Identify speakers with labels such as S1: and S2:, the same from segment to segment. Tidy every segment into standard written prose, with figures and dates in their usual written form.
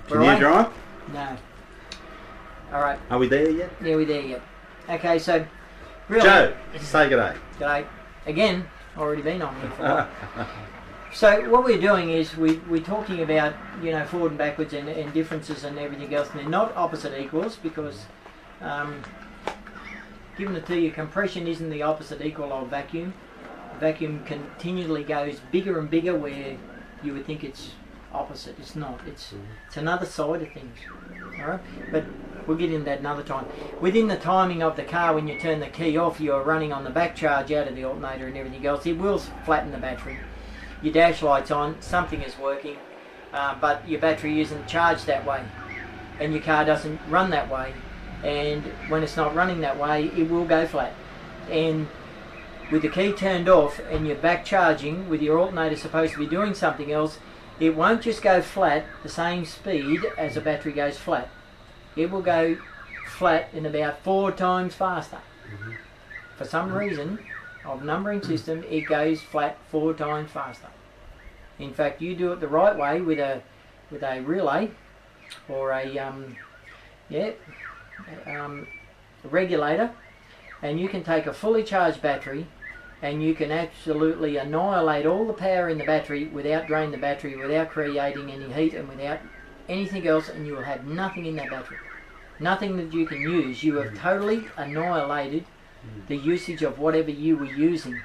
S1: Can you drive?
S2: No. Alright.
S1: Are we there yet?
S2: Yeah, we're there yet. Okay, so... Really,
S1: Joe, say g'day.
S2: G'day. Again, already been on here for a while. So what we're doing is we're talking about, you know, forward and backwards and differences and everything else. And they're not opposite equals because, given it to you, compression isn't the opposite equal of vacuum. Vacuum continually goes bigger and bigger where you would think it's opposite. It's not. It's another side of things. All right, but we'll get into that another time. Within the timing of the car, when you turn the key off, you're running on the back charge out of the alternator and everything else. It will flatten the battery. Your dash light's on, something is working, but your battery isn't charged that way, and your car doesn't run that way. And when it's not running that way, it will go flat. And with the key turned off and you're back charging with your alternator supposed to be doing something else, it won't just go flat the same speed as a battery goes flat. It will go flat in about 4 times faster. For some reason of numbering system, it goes flat 4 times faster. In fact, you do it the right way with a relay or a regulator, and you can take a fully charged battery and you can absolutely annihilate all the power in the battery without draining the battery, without creating any heat and without anything else, and you will have nothing in that battery. Nothing that you can use. You have totally annihilated the usage of whatever you were using.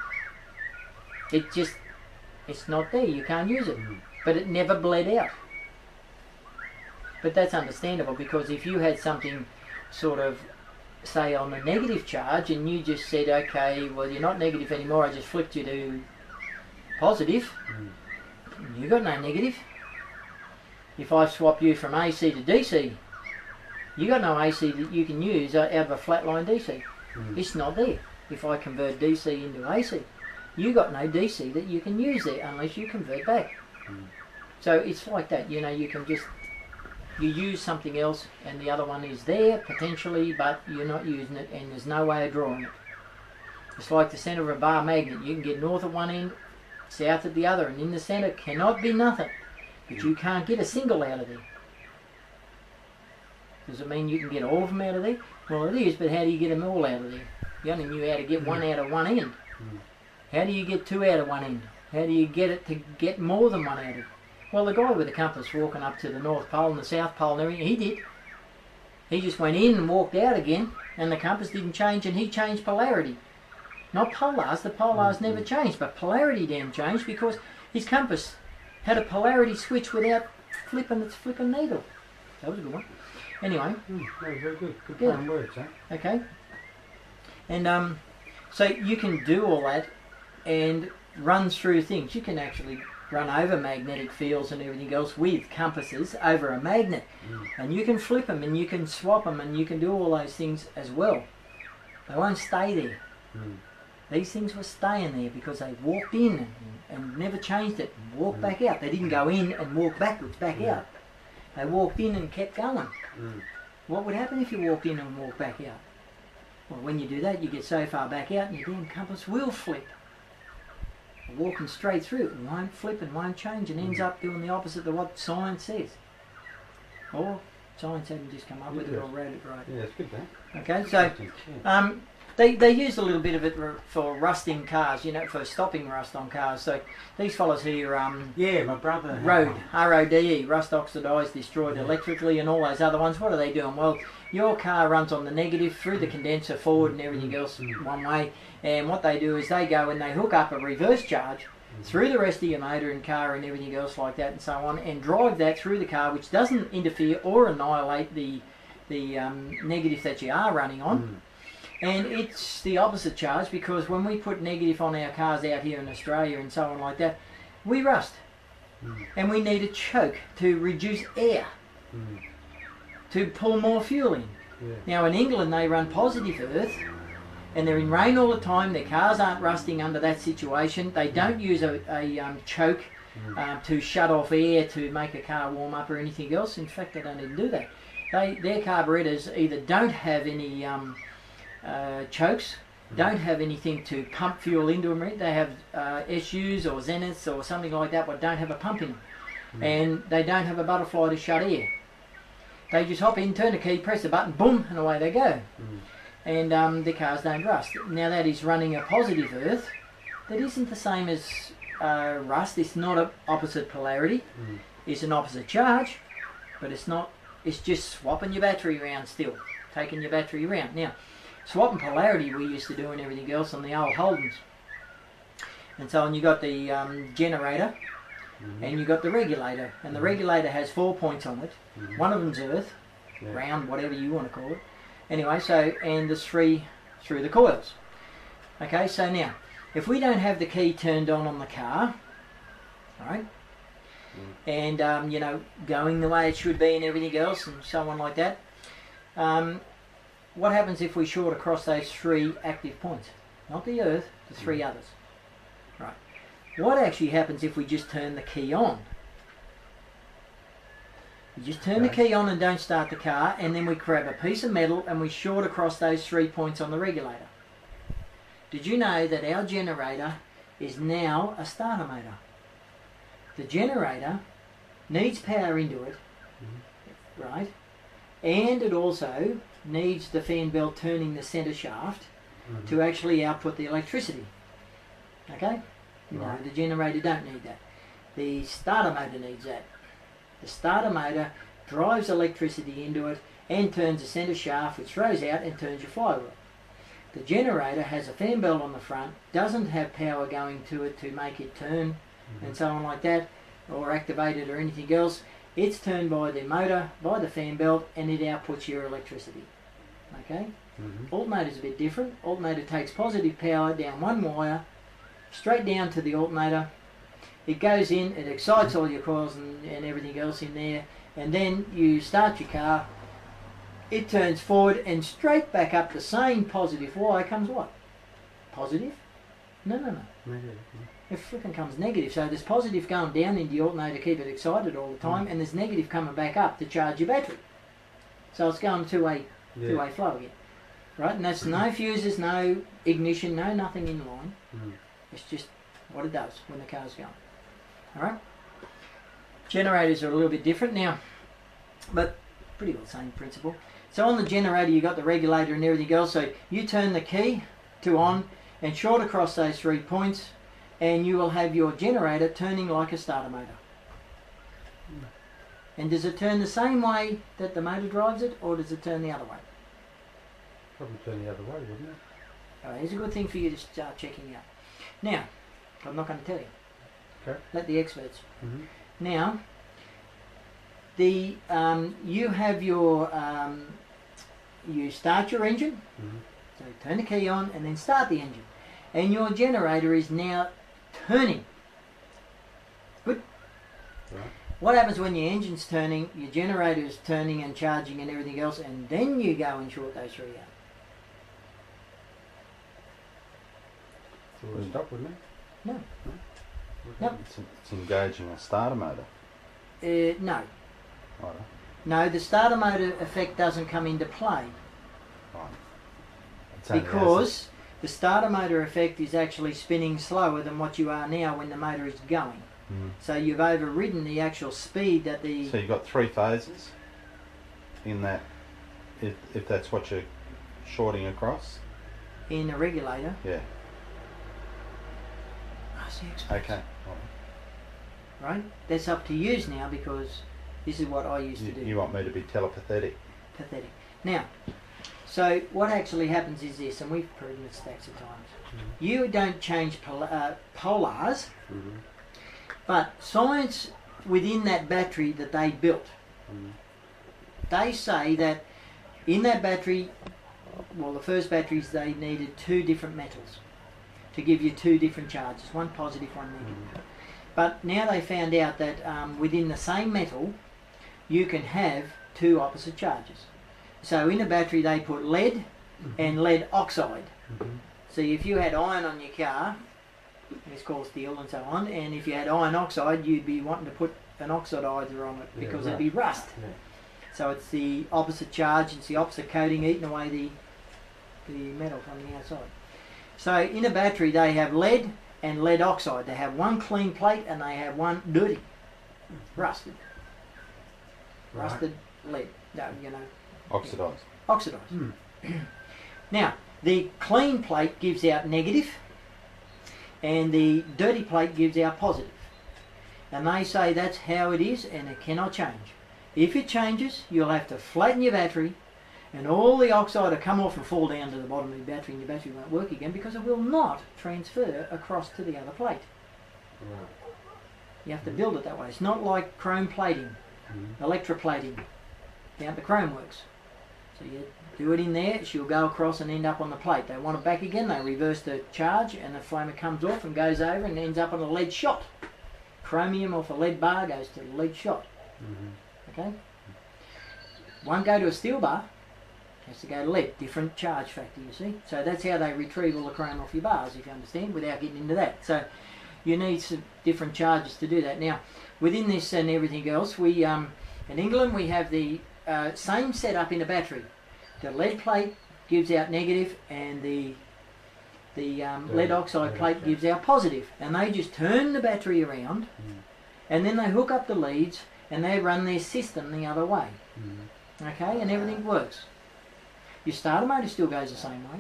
S2: It's not there. You can't use it. But it never bled out. But that's understandable, because if you had something sort of, say, on a negative charge and you just said, okay, well, you're not negative anymore, I just flipped you to positive, you got no negative. If I swap you from AC to DC, you got no AC that you can use out of a flatline DC. It's not there. If I convert DC into AC, you got no DC that you can use there unless you convert back. So it's like that, you know, you can just, you use something else and the other one is there potentially, but you're not using it and there's no way of drawing it. It's like the centre of a bar magnet. You can get north at one end, south at the other, and in the centre cannot be nothing. But you can't get a single out of there. Does it mean you can get all of them out of there? Well, it is, but how do you get them all out of there? You only knew how to get one out of one end. How do you get 2 out of one end? How do you get it to get more than one out of it? Well, the guy with the compass walking up to the North Pole and the South Pole and everything, he did. He just went in and walked out again, and the compass didn't change, and he changed polarity. Not polars, the polars never changed, but polarity damn changed because his compass had a polarity switch without flipping its flipping needle. That was a good one. Anyway.
S3: Very good. Good fine words, huh?
S2: Okay. And so you can do all that and run through things. You can actually run over magnetic fields and everything else with compasses over a magnet. And you can flip them and you can swap them and you can do all those things as well. They won't stay there. These things were staying there because they walked in and never changed it and walked back out. They didn't go in and walk backwards back out. They walked in and kept going. What would happen if you walked in and walked back out? Well, when you do that, you get so far back out and your damn compass will flip. Walking straight through it and won't flip and won't change and ends up doing the opposite of what science says. Or science hadn't just come up with it or read it right.
S3: Yeah, it's good, man.
S2: Okay, so they use a little bit of it for rusting cars, you know, for stopping rust on cars. So these fellas here,
S3: yeah, my brother.
S2: RODE, rust oxidized, destroyed electrically, and all those other ones. What are they doing? Well, your car runs on the negative through the condenser forward and everything else one way, and what they do is they go and they hook up a reverse charge through the rest of your motor and car and everything else like that and so on, and drive that through the car, which doesn't interfere or annihilate the negative that you are running on. And it's the opposite charge, because when we put negative on our cars out here in Australia and so on like that, we rust. And we need a choke to reduce air, to pull more fuel in. Now in England they run positive earth, and they're in rain all the time, their cars aren't rusting under that situation. They don't use a choke to shut off air to make a car warm up or anything else. In fact, they don't even do that. Their carburetors either don't have any chokes, don't have anything to pump fuel into them. They have SUs or Zeniths or something like that, but don't have a pump in them. And they don't have a butterfly to shut air. They just hop in, turn the key, press the button, boom, and away they go.
S3: Mm.
S2: And the cars don't rust. Now that is running a positive earth that isn't the same as rust. It's not an opposite polarity.
S3: Mm.
S2: It's an opposite charge, but it's not. It's just swapping your battery around still, taking your battery around. Now, swapping polarity we used to do and everything else on the old Holdens. And so on, you got the generator,
S3: Mm-hmm.
S2: and you got the regulator, and the regulator has 4 points on it.
S3: Mhm.
S2: One of them's earth,
S3: Yeah.
S2: round, whatever you want to call it. Anyway, so, and there's 3 through the coils. Okay, so now, if we don't have the key turned on the car, alright, and, you know, going the way it should be and everything else, and so on like that, what happens if we short across those 3 active points? Not the earth, the 3 others. Right. What actually happens if we just turn the key on? You just turn the key on and don't start the car, and then we grab a piece of metal and we short across those 3 points on the regulator. Did you know that our generator is now a starter motor? The generator needs power into it, right? And it also needs the fan belt turning the centre shaft
S3: Mhm.
S2: to actually output the electricity. Okay? No,
S3: Right.
S2: the generator don't need that. The starter motor needs that. The starter motor drives electricity into it and turns the centre shaft, which throws out and turns your flywheel. The generator has a fan belt on the front, doesn't have power going to it to make it turn and so on like that, or activate it or anything else. It's turned by the motor, by the fan belt, and it outputs your electricity. Okay?
S3: Mhm.
S2: Alternator's a bit different. Alternator takes positive power down one wire, straight down to the alternator. It goes in, it excites all your coils and everything else in there, and then you start your car, it turns forward and straight back up the same positive wire comes what? Positive? No.
S3: Negative,
S2: It flipping comes negative. So there's positive going down into the alternator to keep it excited all the time, and there's negative coming back up to charge your battery. So it's going two-way
S3: yeah.
S2: two-way flow again. Right, and that's no fuses, no ignition, no nothing in line.
S3: Mm.
S2: It's just what it does when the car's going. Alright? Generators are a little bit different now, but pretty well the same principle. So on the generator you got the regulator and everything else, so you turn the key to on and short across those 3 points, and you will have your generator turning like a starter motor. And does it turn the same way that the motor drives it, or does it turn the other way?
S3: Probably turn the other way, wouldn't it?
S2: Alright, here's a good thing for you to start checking out. Now, I'm not going to tell you.
S3: Okay.
S2: Let the experts.
S3: Mm-hmm.
S2: Now, the you have your you start your engine,
S3: Mm-hmm.
S2: so turn the key on and then start the engine, and your generator is now turning. Good.
S3: Right.
S2: What happens when your engine's turning, your generator is turning and charging and everything else, and then you go and short those 3 out?
S3: So we'll stop, wouldn't it?
S2: No.
S3: What
S2: Nope.
S3: happens?
S1: It's engaging a starter motor.
S2: No.
S1: Right.
S2: No, the starter motor effect doesn't come into play.
S1: Right. It's only
S2: Because the starter motor effect is actually spinning slower than what you are now when the motor is going.
S1: Mm.
S2: So you've overridden the actual speed that the...
S1: So you've got 3 phases in that, if that's what you're shorting across.
S2: in the regulator.
S1: Yeah.
S2: I see experts.
S1: Okay. Right.
S2: Right? That's up to yous now, because this is what I used to do.
S1: You want me to be telepathetic.
S2: Pathetic. Now, so what actually happens is this, and we've proven it stacks of times. You don't change polars,
S3: Mm-hmm.
S2: but science within that battery that they built,
S3: Mm.
S2: they say that in that battery, well, the first batteries, they needed 2 different metals to give you 2 different charges, one positive, one negative. But now they found out that within the same metal, you can have 2 opposite charges. So in a battery, they put lead and lead oxide.
S3: Mm-hmm.
S2: So if you had iron on your car, it's called steel and so on, and if you had iron oxide, you'd be wanting to put an oxidizer on it,
S3: Yeah,
S2: because
S3: right.
S2: it'd be rust.
S3: Yeah.
S2: So it's the opposite charge, it's the opposite coating eating away the metal from the outside. So in a battery they have lead and lead oxide. They have one clean plate and they have one dirty, rusted.
S3: Right.
S2: rusted lead, no, you know,
S1: Oxidized.
S2: oxidised.
S3: Hmm.
S2: Now, the clean plate gives out negative and the dirty plate gives out positive. And they say that's how it is and it cannot change. If it changes, you'll have to flatten your battery and all the oxide will come off and fall down to the bottom of your battery and your battery won't work again because it will not transfer across to the other plate.
S3: Right.
S2: You have to build it that way. It's not like chrome plating, electroplating down to chrome works. So you do it in there, she'll go across and end up on the plate. They want it back again, they reverse the charge and the flamer comes off and goes over and ends up on a lead shot. Chromium off a lead bar goes to the lead shot. Okay? Won't go to a steel bar, has to go to lead. Different charge factor, you see. So that's how they retrieve all the chrome off your bars, if you understand, without getting into that. So you need some different charges to do that. Now, within this and everything else, we in England we have the same setup in the battery. The lead plate gives out negative and the lead oxide plate gives out positive. And they just turn the battery around and then they hook up the leads and they run their system the other way. Okay, and everything works. Your starter motor still goes the same way.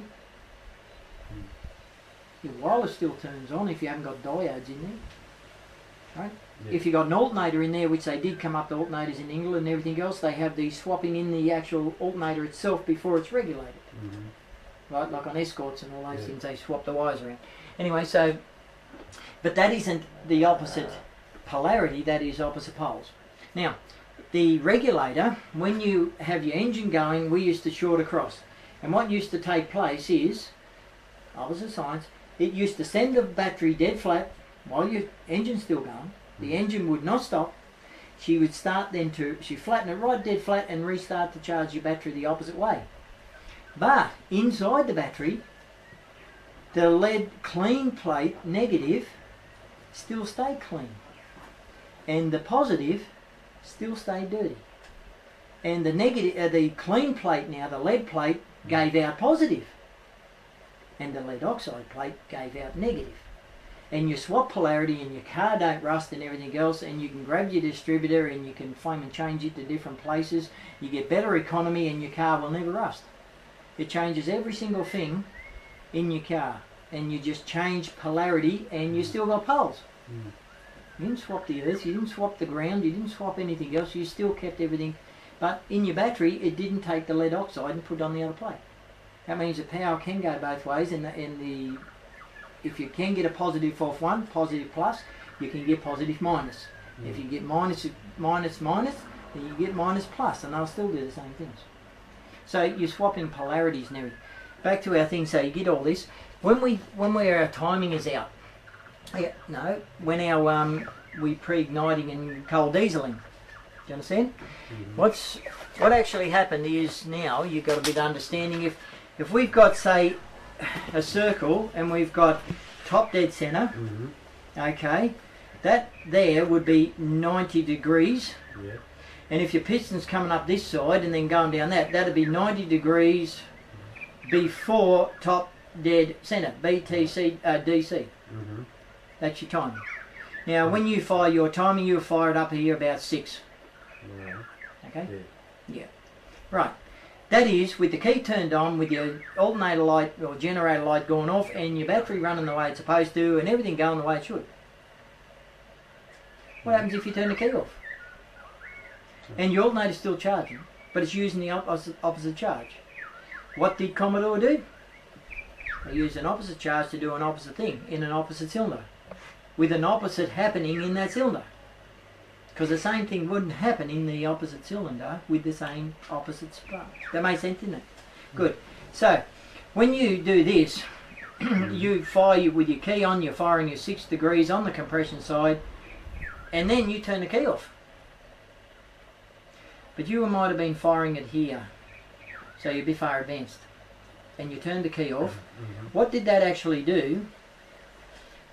S2: Your wireless still turns on if you haven't got diodes in there. Right?
S3: Yeah.
S2: If you've got an alternator in there, which they did come up to alternators in England and everything else, they have the swapping in the actual alternator itself before it's regulated. Right, like on escorts and all those things, they swap the wires around. Anyway, so, but that isn't the opposite polarity, that is opposite poles. Now, the regulator, when you have your engine going, we used to short across. And what used to take place is, opposite signs, it used to send the battery dead flat while your engine's still going. The engine would not stop. She would start then she'd flatten it right dead flat and restart to charge your battery the opposite way. But inside the battery, the lead clean plate negative still stayed clean. And the positive still stayed dirty. And the negative, the clean plate now, the lead plate, gave out positive. And the lead oxide plate gave out negative. And you swap polarity and your car don't rust and everything else, and you can grab your distributor and you can flame and change it to different places. You get better economy and your car will never rust. It changes every single thing in your car, and you just change polarity and you still got poles. You didn't swap the earth, you didn't swap the ground, you didn't swap anything else, you still kept everything. But in your battery, it didn't take the lead oxide and put it on the other plate. That means the power can go both ways, and if you can get a positive off one, positive plus, you can get positive minus. If you get minus, then you get minus plus, and they'll still do the same things. So you're swapping polarities and everything. Back to our thing, so you get all this. When our timing is out, when our we pre-igniting and cold dieseling. Do you understand? What actually happened is now you've got a bit of understanding. If we've got, say, a circle and we've got top dead centre, okay, that there would be 90 degrees.
S3: Yeah.
S2: And if your piston's coming up this side and then going down that'd be 90 degrees before top dead centre, BTC, DC. That's your timing. Now, when you fire your timing, you'll fire it up here about 6.
S3: Right.
S2: Okay?
S3: Yeah.
S2: Right. That is with the key turned on, with your alternator light or generator light going off, and your battery running the way it's supposed to, and everything going the way it should. What happens if you turn the key off? And your alternator's still charging, but it's using the opposite charge. What did Commodore do? They used an opposite charge to do an opposite thing in an opposite cylinder, with an opposite happening in that cylinder. Because the same thing wouldn't happen in the opposite cylinder with the same opposite spark. That makes sense, didn't it? Good. So, when you do this, you fire with your key on, you're firing your 6 degrees on the compression side, and then you turn the key off. But you might have been firing it here, so you're a bit far advanced, and you turned the key off. What did that actually do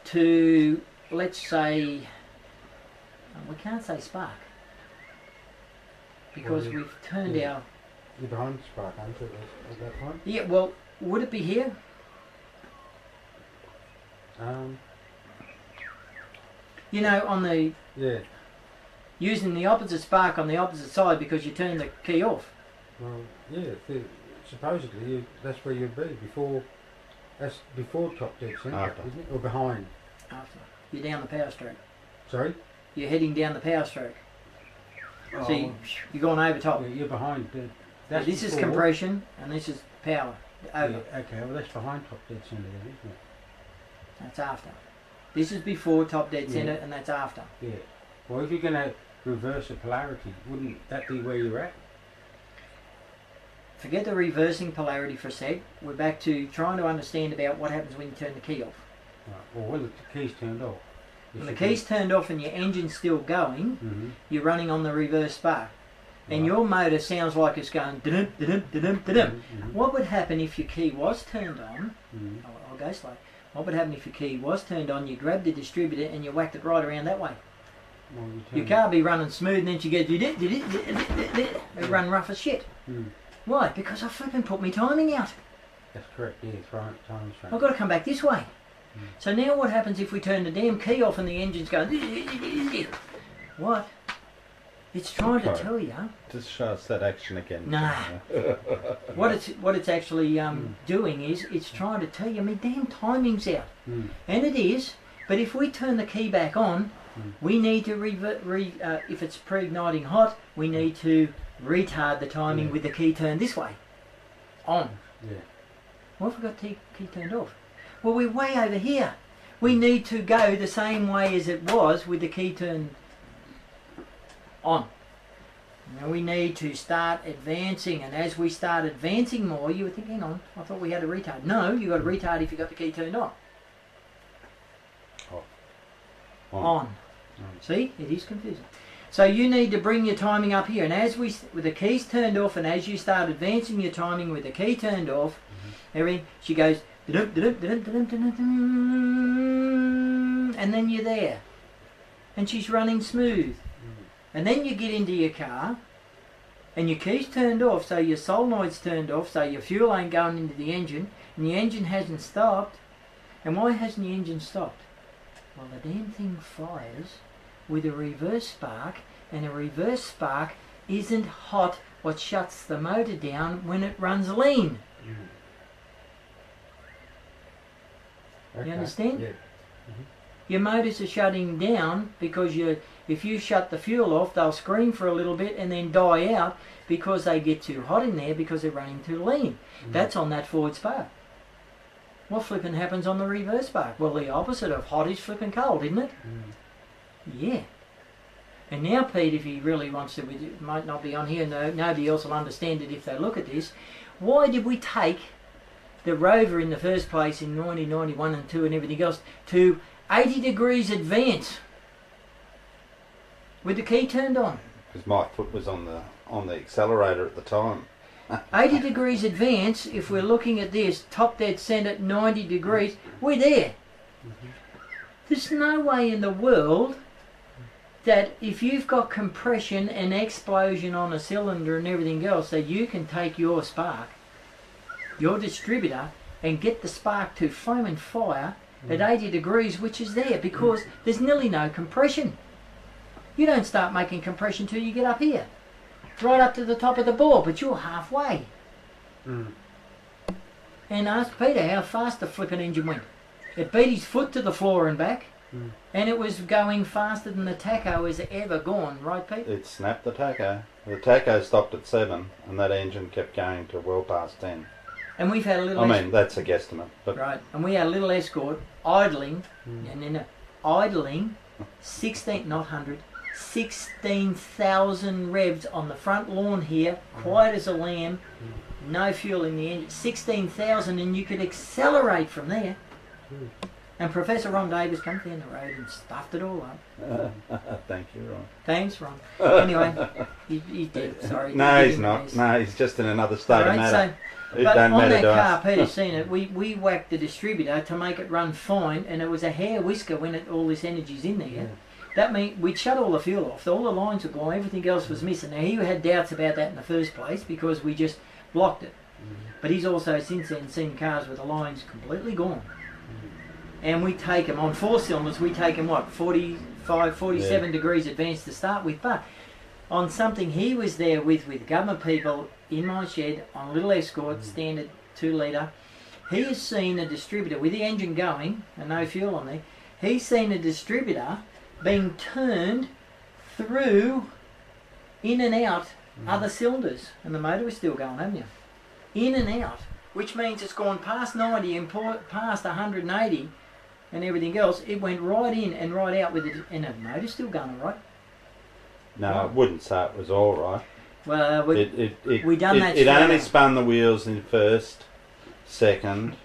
S2: to, let's say, we can't say spark, because we've turned our...
S3: You're behind spark, aren't you, at that point?
S2: Yeah, well, would it be here?
S3: Um,
S2: You know, on the...
S3: yeah.
S2: using the opposite spark on the opposite side because you turned the key off.
S3: Well, yeah, supposedly that's where you'd be before. That's before top dead centre,
S1: After.
S3: isn't it? Or behind?
S2: After you're down the power stroke,
S3: Sorry?
S2: you're heading down the power stroke.
S3: Oh,
S2: So you're going over top.
S3: yeah, you're behind.
S2: This is
S3: before.
S2: compression and this is power. Over.
S3: Yeah, okay, well that's behind top dead centre then, isn't it?
S2: That's after. This is before top dead centre and that's after.
S3: Yeah. Well, if you're going to reverse the polarity, wouldn't that be where you're at?
S2: Forget the reversing polarity for a sec. We're back to trying to understand about what happens when you turn the key off.
S3: Right. Or when the key's turned off.
S2: When the key's turned off and your engine's still going,
S3: Mm-hmm.
S2: you're running on the reverse spark. And
S3: Right.
S2: your motor sounds like it's going da-dum, da-dum, da-dum, da-dum.
S3: Mm-hmm.
S2: What would happen if your key was turned on?
S3: Mm-hmm.
S2: I'll go slow. What would happen if your key was turned on, you grabbed the distributor and you whacked it right around that way?
S3: Well,
S2: Your car be running smooth and then she goes, it run rough as shit.
S3: Mm.
S2: Why? Because I flipping put my timing out.
S3: That's correct, yeah, time strain.
S2: I've got to come back this way.
S3: Mm.
S2: So now what happens if we turn the damn key off and the engine's going... What? It's trying to
S1: Okay.
S2: tell you...
S1: Just show us that action again.
S2: Nah. What it's actually doing is it's trying to tell you my damn timing's out.
S3: Mm.
S2: And it is, but if we turn the key back on, we need to if it's pre-igniting hot, we need to retard the timing
S3: Yeah.
S2: with the key turned this way. On.
S3: Yeah.
S2: What if we got the key turned off? Well, we're way over here. We need to go the same way as it was with the key turned on. Now we need to start advancing, and as we start advancing more, you would think, hang on, I thought we had a retard. No, you got a retard if you got the key turned on. On. See, it is confusing. So you need to bring your timing up here, and as with the keys turned off, and as you start advancing your timing with the key turned off, everything, she goes, "Da-dum, da-dum, da-dum, da-dum, da-dum, da-dum," and then you're there, and she's running smooth. And then you get into your car, and your key's turned off, so your solenoid's turned off, so your fuel ain't going into the engine, and the engine hasn't stopped. And why hasn't the engine stopped? Well, the damn thing fires with a reverse spark, and a reverse spark isn't hot what shuts the motor down when it runs lean.
S3: Okay.
S2: You understand?
S3: Yeah.
S2: Your motors are shutting down because if you shut the fuel off, they'll scream for a little bit and then die out because they get too hot in there because they're running too lean. That's on that forward spark. What flipping happens on the reverse spark? Well, the opposite of hot is flipping cold, isn't it? Yeah. And now Pete, if he really wants to, it might not be on here, no, nobody else will understand it if they look at this. Why did we take the Rover in the first place in 1991 and 2 and everything else to 80 degrees advance with the key turned on?
S1: Because my foot was on the accelerator at the time.
S2: 80 degrees advance, if we're looking at this, top dead centre, 90 degrees, we're there. There's no way in the world that if you've got compression and explosion on a cylinder and everything else, that you can take your spark, your distributor, and get the spark to flame and fire at 80 degrees, which is there, because there's nearly no compression. You don't start making compression till you get up here, right up to the top of the bore, but you're halfway. And ask Peter how fast the flipping engine went. It beat his foot to the floor and back, and it was going faster than the tacho has ever gone, right, Pete?
S1: It snapped the tacho. The tacho stopped at 7 and that engine kept going to well past 10.
S2: And we've had a little...
S1: I mean, that's a guesstimate. But
S2: Right, and we had a little Escort idling, and then idling 16, not 100, 16,000 revs on the front lawn here, quiet as a lamb, no fuel in the engine, 16,000, and you could accelerate from there. And Professor Ron Davis came down the road and stuffed it all up.
S1: thank you, Ron.
S2: Thanks, Ron. Anyway, he's dead, sorry.
S1: No,
S2: Give
S1: he's
S2: him
S1: not.
S2: this.
S1: No, he's just in another state of
S2: Alright,
S1: matter. It
S2: but
S1: don't
S2: on
S1: matter
S2: that
S1: to
S2: car,
S1: us.
S2: Peter's seen it, we whacked the distributor to make it run fine, and it was a hair whisker when all this energy's in there. That means we'd shut all the fuel off, all the lines were gone, everything else was missing. Now he had doubts about that in the first place because we just blocked it. But he's also since then seen cars with the lines completely gone. And we take them, on 4 cylinders, we take them what, 40, 47 degrees advance to start with, but on something he was there with government people in my shed on a little Escort, standard 2 litre, he has seen a distributor with the engine going and no fuel on there. He's seen a distributor being turned through, in and out other cylinders, and the motor was still going, haven't you? In and out, which means it's gone past 90 and past 180 and everything else. It went right in and right out with it, and the motor's still going all right.
S1: No, I wouldn't say it was all right.
S2: Well, we done that.
S1: It only spun the wheels in first, second,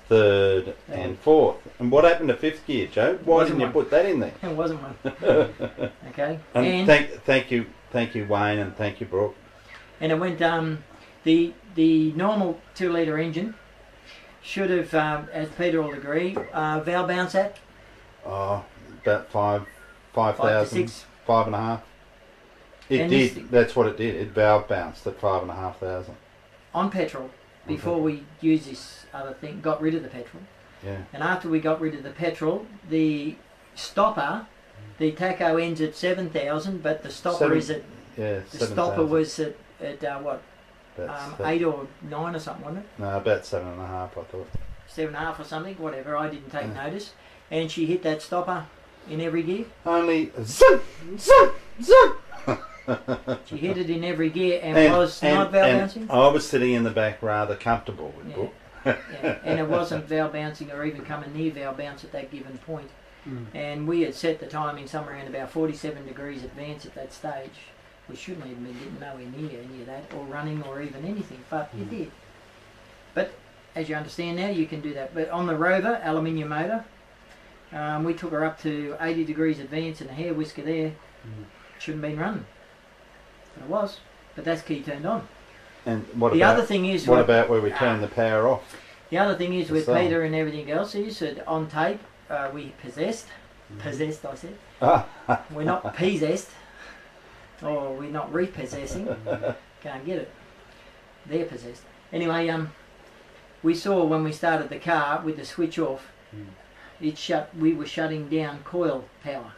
S1: third, and fourth. And what happened to fifth gear, Joe? Why didn't you put that in there?
S2: It wasn't one. Okay.
S1: And thank you, Wayne, and thank you, Brooke.
S2: And it went the normal 2 litre engine should have, as Peter will agree, valve bounce at.
S1: Oh, about 5,000,
S2: 5 to 6.
S1: 5.5. It did. That's what it did. It valve bounced at 5,500
S2: on petrol before we used this other thing. Got rid of the petrol.
S1: Yeah.
S2: And after we got rid of the petrol, the stopper, the tacho ends at 7,000, but the stopper is at.
S1: Yeah.
S2: The stopper was at what? 8 or 9 or something, wasn't it?
S1: No, about 7.5. I thought.
S2: 7.5 or something. Whatever. I didn't take notice. And she hit that stopper in every gear.
S1: Only zoom, zoom, zoom.
S2: She hit it in every gear and was not valve bouncing.
S1: I was sitting in the back rather comfortable with Brooke.
S2: Yeah. And it wasn't valve bouncing or even coming near valve bounce at that given point. And we had set the timing somewhere around about 47 degrees advance at that stage. We shouldn't even been nowhere near any of that, or running, or even anything, but it did. But as you understand now, you can do that. But on the Rover aluminium motor, we took her up to 80 degrees advance and a hair whisker there. Shouldn't have been running. But it was. But that's key turned on.
S1: And what
S2: the
S1: about,
S2: other thing is
S1: what about where we turn the power off?
S2: The other thing is with Peter and everything else is that on tape we possessed I said. We're not possessed, or we're not repossessing. Can't get it. They're possessed. Anyway, we saw when we started the car with the switch off, it shut. We were shutting down coil power.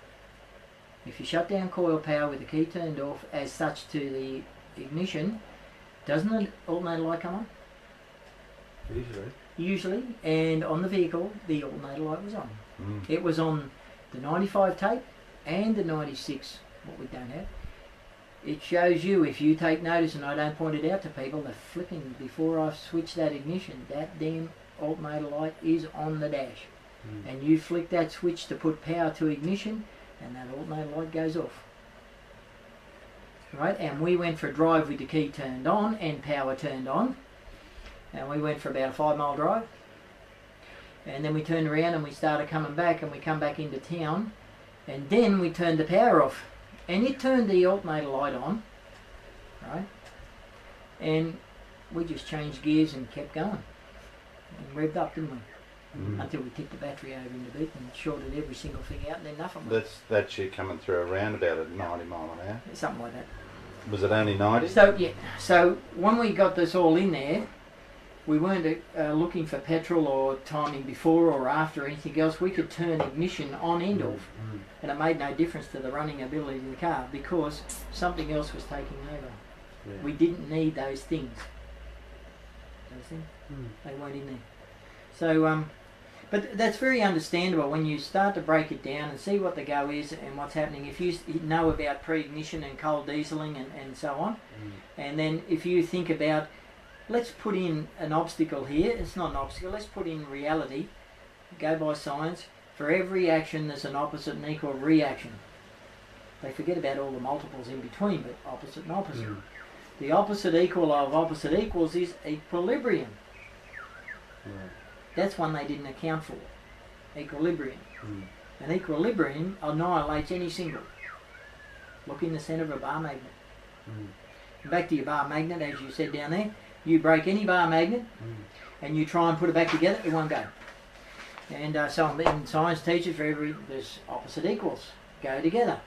S2: If you shut down coil power with the key turned off as such to the ignition, doesn't the alternator light come on? Usually, and on the vehicle, the alternator light was on. It was on the 95 tape and the 96, what we don't have. It shows you, if you take notice, and I don't point it out to people, the flipping, before I switch that ignition, that damn alternator light is on the dash. And you flick that switch to put power to ignition, and that alternator light goes off. Right, and we went for a drive with the key turned on and power turned on, and we went for about a 5-mile drive, and then we turned around and we started coming back, and we come back into town, and then we turned the power off, and it turned the alternator light on, right, and we just changed gears and kept going, and revved up, didn't we? Until we tipped the battery over into bit and shorted every single thing out, and then nothing.
S1: That's you coming through a roundabout at 90 mile an hour.
S2: Something like that.
S1: Was it only 90?
S2: So yeah. So when we got this all in there, we weren't looking for petrol or timing before or after or anything else. We could turn ignition on and off, and it made no difference to the running ability of the car because something else was taking over. Yeah. We didn't need those things. They weren't in there. So but that's very understandable when you start to break it down and see what the go is and what's happening. If you know about pre-ignition and cold dieseling and so on, and then if you think about, let's put in an obstacle here. It's not an obstacle. Let's put in reality. Go by science. For every action, there's an opposite and equal reaction. They forget about all the multiples in between, but opposite and opposite. The opposite equal of opposite equals is equilibrium. That's one they didn't account for. Equilibrium. And equilibrium annihilates any single. Look in the centre of a bar magnet. Back to your bar magnet, as you said down there. You break any bar magnet and you try and put it back together, it won't go. And so in science teaches there's opposite equals. Go together.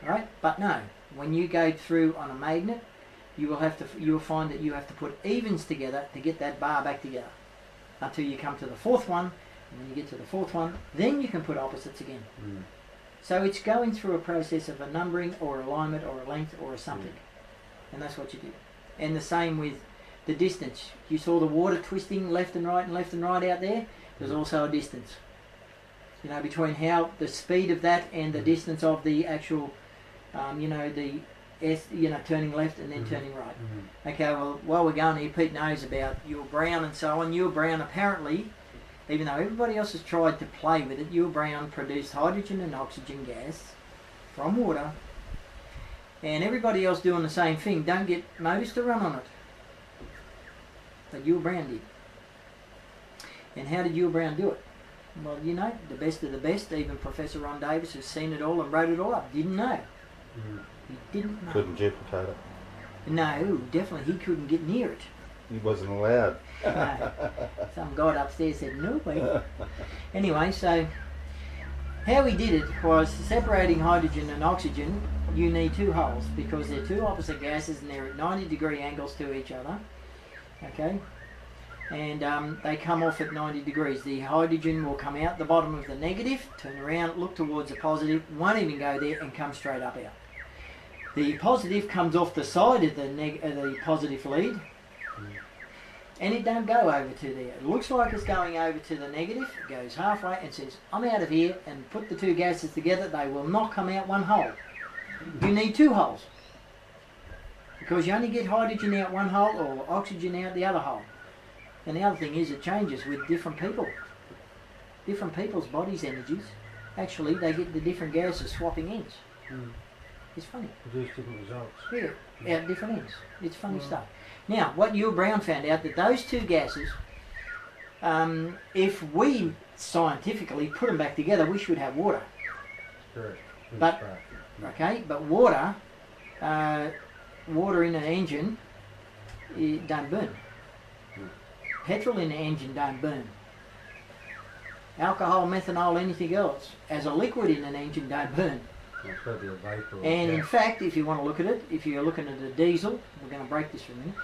S2: Right? But no, when you go through on a magnet, you will find that you have to put evens together to get that bar back together. Until you come to the fourth one, and when you get to the fourth one, then you can put opposites again. So it's going through a process of a numbering or alignment or a length or a something. And that's what you did. And the same with the distance. You saw the water twisting left and right out there. There's also a distance. You know, between how the speed of that and the distance of the actual, turning left and then turning right. Okay, well, while we're going here, Pete knows about Ewell Brown and so on. Ewell Brown apparently, even though everybody else has tried to play with it, Ewell Brown produced hydrogen and oxygen gas from water, and everybody else doing the same thing don't get motors to run on it. But Ewell Brown did. And how did Ewell Brown do it? Well, you know, the best of the best, even Professor Ron Davis has seen it all and wrote it all up. Didn't know. He didn't know.
S1: Couldn't duplicate it.
S2: No, definitely he couldn't get near it.
S1: He wasn't allowed.
S2: No. Some god upstairs said, no way. Anyway, so how he did it was separating hydrogen and oxygen. You need two holes because they're two opposite gases and they're at 90-degree angles to each other. Okay? And they come off at 90 degrees. The hydrogen will come out the bottom of the negative, turn around, look towards the positive, won't even go there and come straight up out. The positive comes off the side of the positive lead, and it don't go over to there. It looks like it's going over to the negative, it goes halfway and says, I'm out of here, and put the two gases together, they will not come out one hole. You need two holes, because you only get hydrogen out one hole or oxygen out the other hole. And the other thing is it changes with different people. Different people's bodies' energies, actually they get the different gases swapping ends. It's funny.
S3: Produce different results.
S2: Yeah, at different ends. It's funny stuff. Now, what Ewell Brown found out that those two gases, if we scientifically put them back together, we should have water.
S3: Correct.
S2: But water in an engine, it don't burn. Petrol in an engine don't burn. Alcohol, methanol, anything else, as a liquid in an engine don't burn.
S3: It's got to be a vapor.
S2: And in fact, if you want to look at it, if you're looking at a diesel, we're going to break this for a minute.